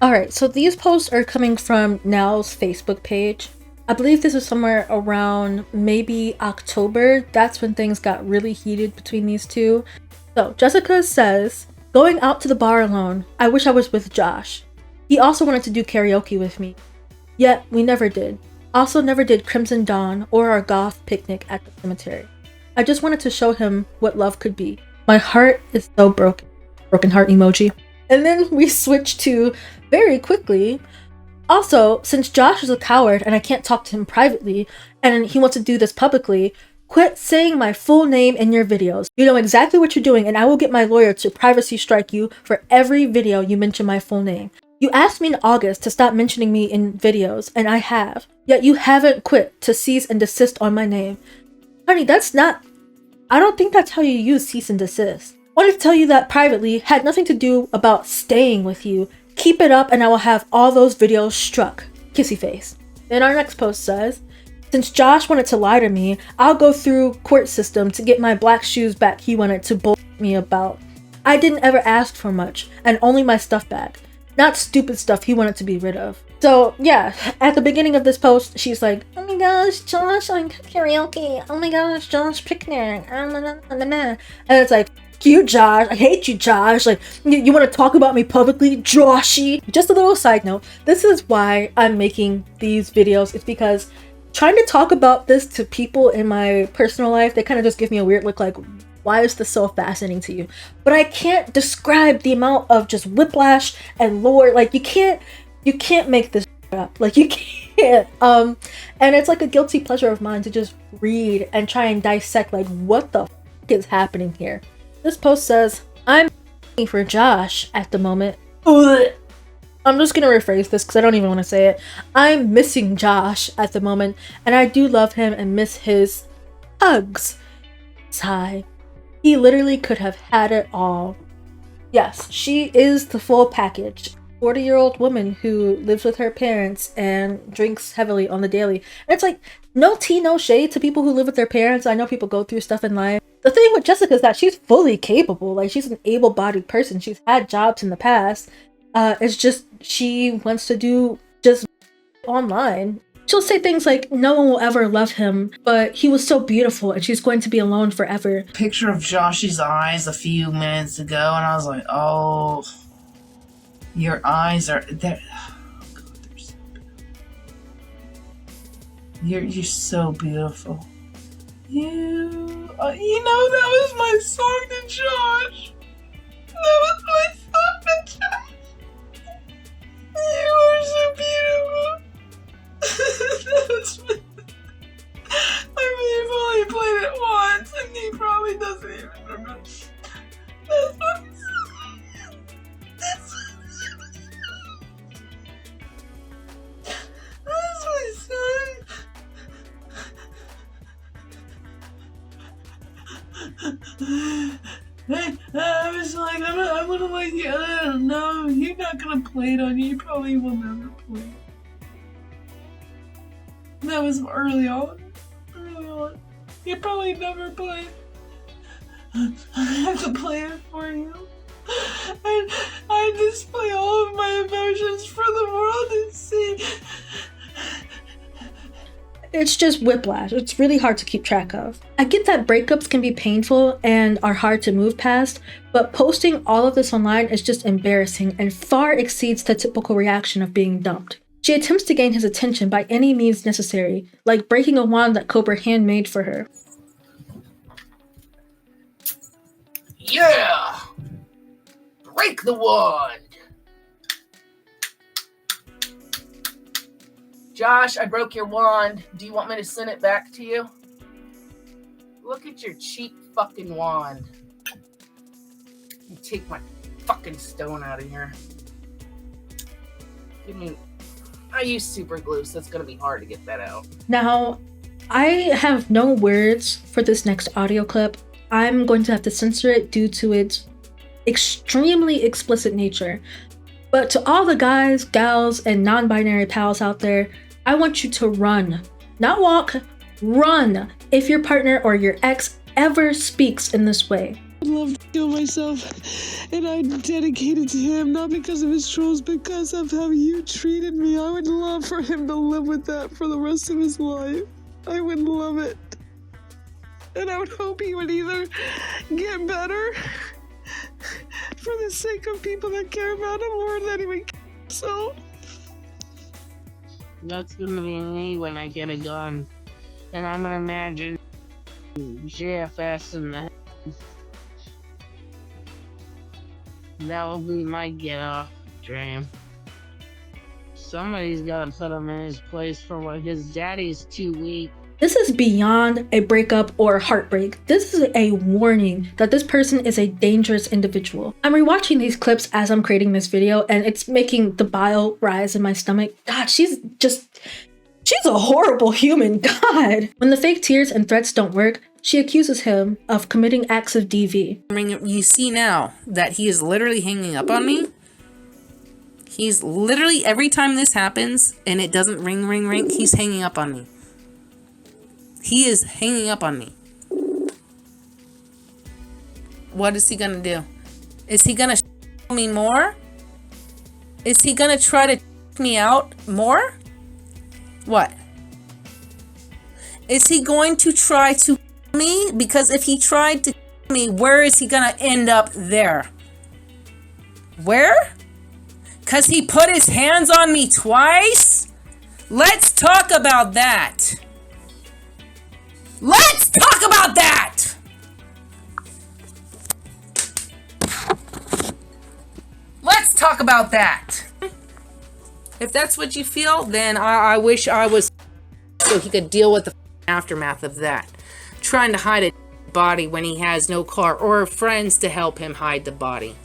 Alright, so these posts are coming from NAL's Facebook page. I believe this was somewhere around maybe October. That's when things got really heated between these two. So Jessica says, Going out to the bar alone, I wish I was with Josh. He also wanted to do karaoke with me. Yet, we never did. Also never did Crimson Dawn or our goth picnic at the cemetery. I just wanted to show him what love could be. My heart is so broken. Broken heart emoji. And then we switched to, very quickly, also, since Josh is a coward and I can't talk to him privately, and he wants to do this publicly, quit saying my full name in your videos. You know exactly what you're doing, and I will get my lawyer to privacy strike you for every video you mention my full name. You asked me in August to stop mentioning me in videos, and I have. Yet you haven't quit to cease and desist on my name. Honey, that's not... I don't think that's how you use cease and desist. I wanted to tell you that privately, had nothing to do about staying with you. Keep it up and I will have all those videos struck. Kissy face. Then our next post says, since Josh wanted to lie to me, I'll go through court system to get my black shoes back he wanted to bullshit me about. I didn't ever ask for much, and only my stuff back. Not stupid stuff he wanted to be rid of. So yeah, at the beginning of this post, she's like, oh my gosh, Josh, I'm karaoke. Oh my gosh, Josh, picnic. And it's like, you, Josh. I hate you, Josh. Like, you want to talk about me publicly, Joshy? Just a little side note. This is why I'm making these videos. It's because trying to talk about this to people in my personal life, they kind of just give me a weird look like, why is this so fascinating to you? But I can't describe the amount of just whiplash and lore. Like, you can't make this up. Like, you can't. And it's like a guilty pleasure of mine to just read and try and dissect, like, what the f is happening here. This post says, I'm for Josh at the moment. Ugh. I'm just gonna rephrase this because I don't even want to say it. I'm missing Josh at the moment, and I do love him and miss his hugs. Sigh. He literally could have had it all. Yes, she is the full package. 40-year-old woman who lives with her parents and drinks heavily on the daily. And it's like, no tea, no shade to people who live with their parents. I know people go through stuff in life. The thing with Jessica is that she's fully capable. Like, she's an able-bodied person. She's had jobs in the past. It's just she wants to do just online. She'll say things like, no one will ever love him, but he was so beautiful and she's going to be alone forever. Picture of Josh's eyes a few minutes ago, and I was like, oh, your eyes are... They're, oh God, they're so beautiful. You're so beautiful. You know, that was my song to Josh. That was my song to Josh. You are so beautiful. That was my... I mean, you've only played it once, and he probably doesn't even remember. That's my song. That's my song. I was like, I'm gonna like, I don't know, you're not gonna play it on you probably will never play it. That was early on. You probably never play it. I have to play it for you. I display all of my emotions for the world to see. It's just whiplash. It's really hard to keep track of. I get that breakups can be painful and are hard to move past, but posting all of this online is just embarrassing and far exceeds the typical reaction of being dumped. She attempts to gain his attention by any means necessary, like breaking a wand that Cobra handmade for her. Yeah! Break the wand! Josh, I broke your wand. Do you want me to send it back to you? Look at your cheap fucking wand. You take my fucking stone out of here. Give me... I use super glue, so it's gonna be hard to get that out. Now, I have no words for this next audio clip. I'm going to have to censor it due to its extremely explicit nature. But to all the guys, gals, and non-binary pals out there, I want you to run. Not walk, run if your partner or your ex ever speaks in this way. I'd love to kill myself, and I dedicated to him, not because of his trolls, because of how you treated me. I would love for him to live with that for the rest of his life. I would love it. And I would hope he would either get better for the sake of people that care about him more than anyone cares. So That's gonna be me when I get a gun. And I'm gonna imagine JFS in the head. That will be my get off dream. Somebody's gotta put him in his place for what his daddy's too weak. This is beyond a breakup or heartbreak. This is a warning that this person is a dangerous individual. I'm rewatching these clips as I'm creating this video, and it's making the bile rise in my stomach. God, she's a horrible human, God. When the fake tears and threats don't work, she accuses him of committing acts of DV. You see now that he is literally hanging up on me. He's literally, every time this happens and it doesn't ring, he's hanging up on me. He is hanging up on me. What is he gonna do? Is he gonna me more? Is he gonna try to me out more? What? Is he going to try to me? Because if he tried to me, where is he gonna end up there? Where? Because he put his hands on me twice? Let's talk about that. Let's talk about that! Let's talk about that. If that's what you feel, then I wish I was so he could deal with the aftermath of that. Trying to hide a body when he has no car or friends to help him hide the body.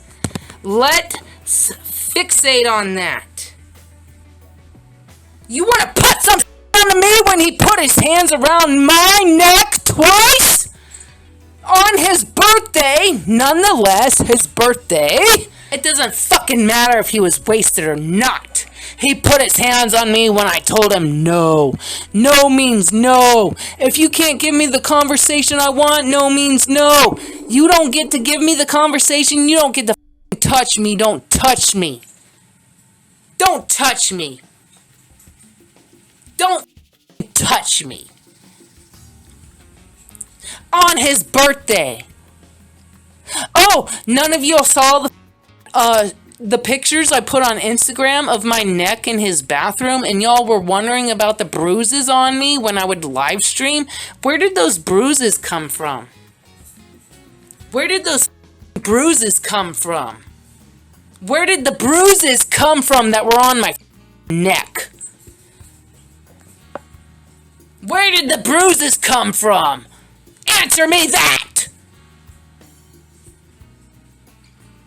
Let's fixate on that. You want to put some on me when he put his hands around my neck twice? On his birthday, nonetheless, his birthday. It doesn't fucking matter if he was wasted or not. He put his hands on me when I told him no. No means no. If you can't give me the conversation I want, no means no. You don't get to give me the conversation. You don't get to touch me. Don't touch me. Don't touch me. Don't touch me. On his birthday. Oh, none of you saw the pictures I put on Instagram of my neck in his bathroom, and y'all were wondering about the bruises on me when I would live stream? Where did those bruises come from? Where did those bruises come from? Where did the bruises come from that were on my neck? Where did the bruises come from? Answer me that!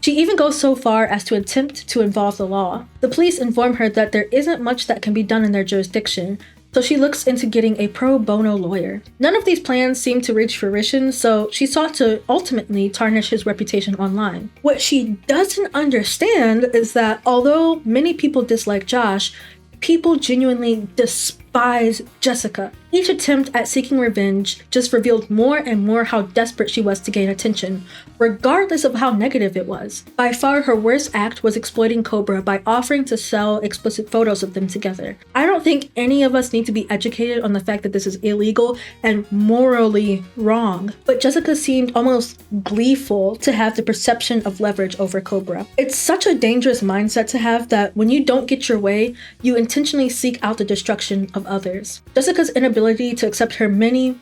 She even goes so far as to attempt to involve the law. The police inform her that there isn't much that can be done in their jurisdiction, so she looks into getting a pro bono lawyer. None of these plans seem to reach fruition, so she sought to ultimately tarnish his reputation online. What she doesn't understand is that although many people dislike Josh, people genuinely despise Jessica. Each attempt at seeking revenge just revealed more and more how desperate she was to gain attention, regardless of how negative it was. By far, her worst act was exploiting Cobra by offering to sell explicit photos of them together. I don't think any of us need to be educated on the fact that this is illegal and morally wrong, but Jessica seemed almost gleeful to have the perception of leverage over Cobra. It's such a dangerous mindset to have that when you don't get your way, you intentionally seek out the destruction of others. Jessica's inability to accept her many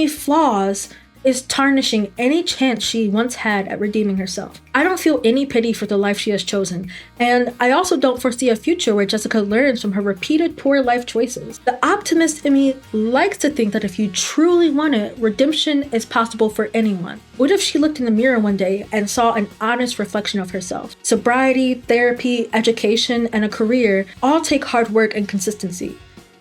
flaws is tarnishing any chance she once had at redeeming herself. I don't feel any pity for the life she has chosen, and I also don't foresee a future where Jessica learns from her repeated poor life choices. The optimist in me likes to think that if you truly want it, redemption is possible for anyone. What if she looked in the mirror one day and saw an honest reflection of herself? Sobriety, therapy, education, and a career all take hard work and consistency.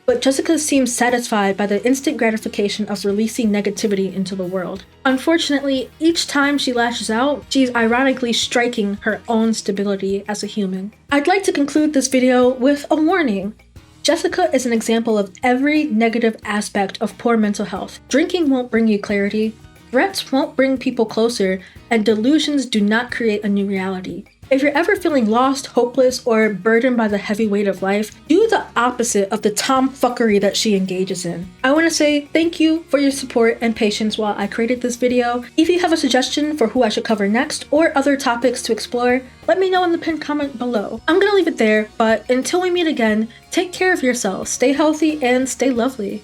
But Jessica seems satisfied by the instant gratification of releasing negativity into the world. Unfortunately, each time she lashes out, she's ironically striking her own stability as a human. I'd like to conclude this video with a warning. Jessica is an example of every negative aspect of poor mental health. Drinking won't bring you clarity, threats won't bring people closer, and delusions do not create a new reality. If you're ever feeling lost, hopeless, or burdened by the heavy weight of life, do the opposite of the tomfuckery that she engages in. I want to say thank you for your support and patience while I created this video. If you have a suggestion for who I should cover next or other topics to explore, let me know in the pinned comment below. I'm gonna leave it there, but until we meet again, take care of yourselves, stay healthy, and stay lovely.